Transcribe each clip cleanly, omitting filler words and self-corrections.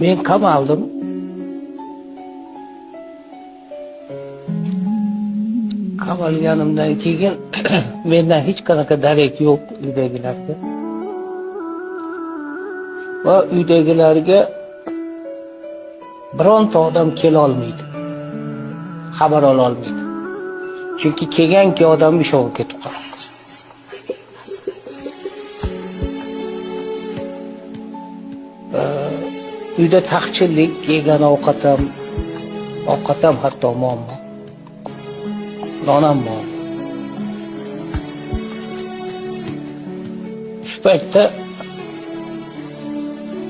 Men qamaldim. Qamalganimdan keyin mendan hech qanaqa darak yo'q uydagilarga. Va uydagilarga bironta odam kela olmaydi. Xabar ola olmaydi. Chunki kelganki odam ishog'i ketib qoladi. Uyda taqchillik, yegan ovqatam hatto muammo. Non ham muammo. Shu paytda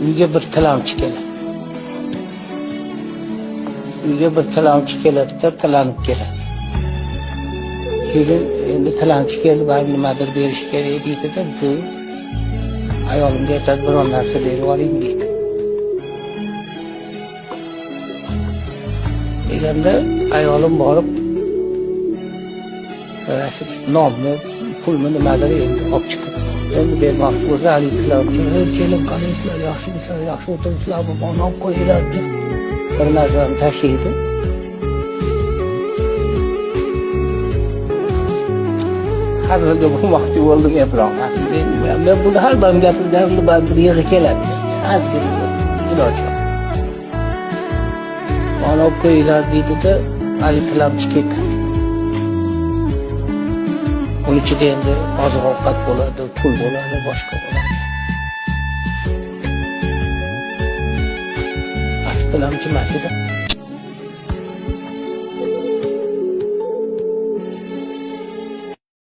uyga bir tilamchi keladi. Uyga bir tilamchi keladi-da, tilanib keladi. Keyin endi tilanchi kelib, nimadir berish kerak deydi-da, ayolimga aytadi, biron narsa berib oling deydi. Deganda ayolim borib nonni, pulni nimadir endi olib chiqib, endi bermoqchi bo'lsa, haligi tilamchi, kelin qaraysizlar, yaxshimisizlar, yaxshi o'tiribsizlarmi, non olib qo'yinglar deb bir narsani tashlaydi. Hazilga bo'lmoqchi bo'ldim biroq. Men buni har doim gapirganimda bir yig'i keladi. Ozgina iloji yo'q. Mana olib qo'yinglar deydi-da, haligi tilamchi ketadi. Uning ichida endi oziq-ovqat bo'ladi, pul bo'ladi, boshqa bo'ladi. Tilamchi mashina.